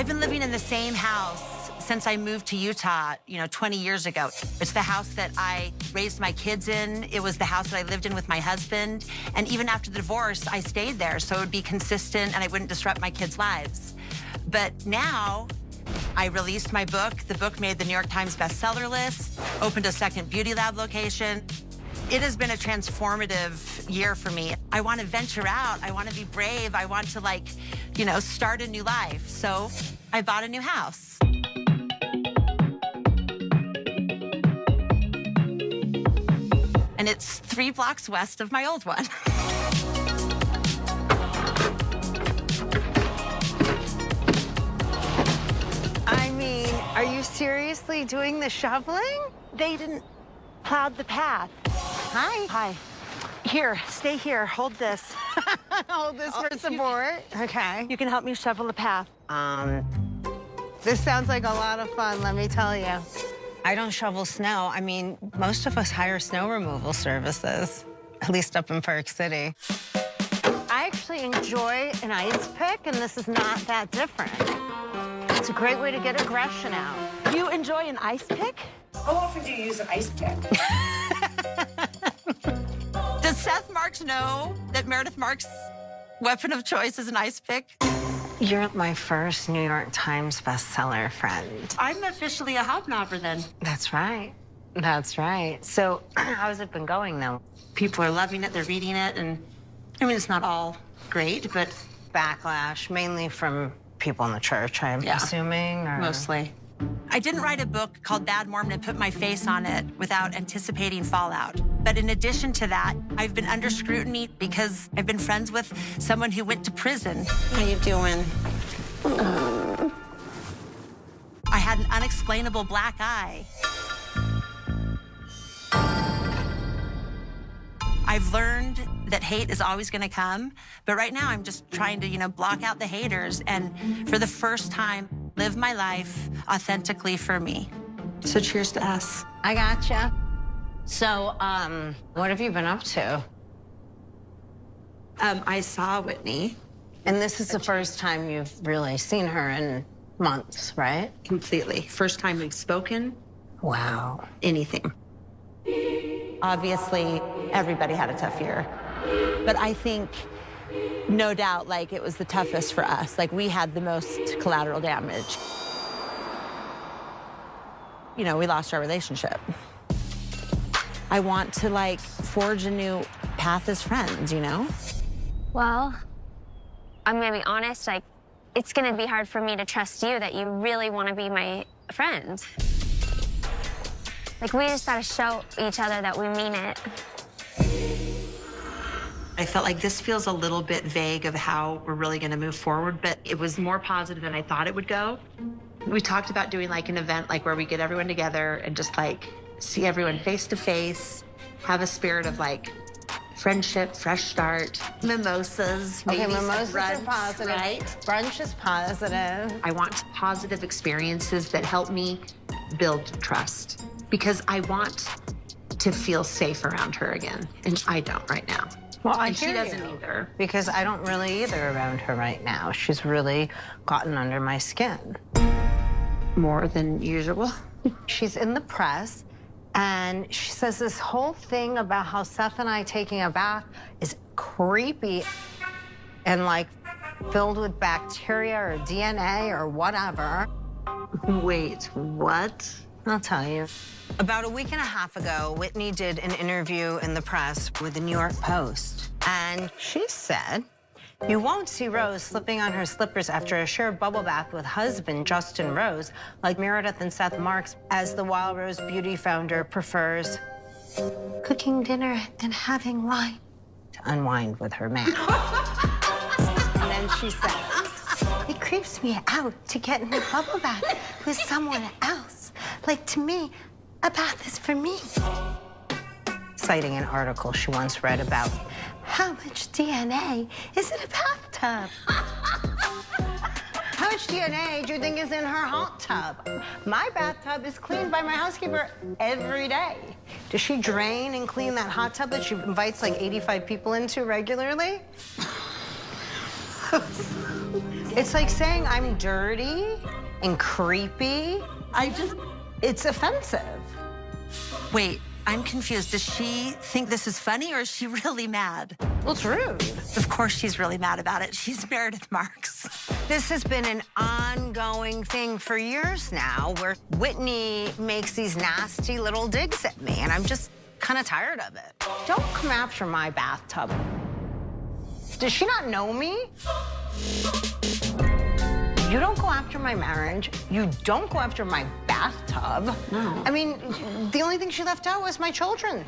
I've been living in the same house since I moved to Utah, 20 years ago. It's the house that I raised my kids in. It was the house that I lived in with my husband. And even after the divorce, I stayed there so it would be consistent and I wouldn't disrupt my kids' lives. But now, I released my book. The book made the New York Times bestseller list, opened a second Beauty Lab location. It has been a transformative year for me. I want to venture out. I want to be brave. I want to, start a new life. So I bought a new house. And it's 3 blocks west of my old one. I mean, are you seriously doing the shoveling? They didn't plow the path. Hi. Hi. Here, stay here. Hold this. Hold this for support. Okay. You can help me shovel the path. This sounds like a lot of fun, let me tell you. I don't shovel snow. I mean, most of us hire snow removal services, at least up in Park City. I actually enjoy an ice pick, and this is not that different. It's a great way to get aggression out. You enjoy an ice pick? How often do you use an ice pick? Does Seth Marks know that Meredith Marks' weapon of choice is an ice pick? You're my first New York Times bestseller friend. I'm officially a hobnobber then. That's right. That's right. So how's it been going, though? People are loving it. They're reading it. And, I mean, it's not all great, but... Backlash, mainly from people in the church, I'm assuming? Or... Mostly. I didn't write a book called Bad Mormon and put my face on it without anticipating fallout. But in addition to that, I've been under scrutiny because I've been friends with someone who went to prison. How you doing? I had an unexplainable black eye. I've learned that hate is always going to come, but right now I'm just trying to, block out the haters and for the first time, live my life authentically for me. So cheers to us. I gotcha. So, what have you been up to? I saw Whitney. And this is the first time you've really seen her in months, right? Completely. First time we've spoken. Wow. Anything. Obviously, everybody had a tough year. But I think, no doubt, it was the toughest for us. We had the most collateral damage. We lost our relationship. I want to, forge a new path as friends, Well, I'm gonna be honest, it's gonna be hard for me to trust you that you really wanna be my friend. We just gotta show each other that we mean it. I felt like this feels a little bit vague of how we're really gonna move forward, but it was more positive than I thought it would go. We talked about doing an event where we get everyone together and just see everyone face to face, have a spirit of friendship, fresh start, mimosas, maybe okay, mimosas brunch, are positive. Right? Brunch is positive. I want positive experiences that help me build trust because I want to feel safe around her again, and I don't right now. Well, I and hear she doesn't you, either. Because I don't really either around her right now. She's really gotten under my skin. More than usual. She's in the press, and she says this whole thing about how Seth and I taking a bath is creepy and filled with bacteria or DNA or whatever. Wait, what? I'll tell you. About a week and a half ago, Whitney did an interview in the press with the New York Post. And she said, "You won't see Rose slipping on her slippers after a shared bubble bath with husband Justin Rose, like Meredith and Seth Marks, as the Wild Rose Beauty founder prefers cooking dinner and having wine to unwind with her man." And then she says, "It creeps me out to get in a bubble bath with someone else. To me, a bath is for me." Citing an article she once read about how much DNA is in a bathtub. How much DNA do you think is in her hot tub? My bathtub is cleaned by my housekeeper every day. Does she drain and clean that hot tub that she invites 85 people into regularly? It's like saying I'm dirty and creepy. It's offensive. Wait, I'm confused. Does she think this is funny or is she really mad? Well, it's rude. Of course she's really mad about it. She's Meredith Marks. This has been an ongoing thing for years now where Whitney makes these nasty little digs at me, and I'm just kind of tired of it. Don't come after my bathtub. Does she not know me? You don't go after my marriage. You don't go after my bathtub. No. I mean, the only thing she left out was my children.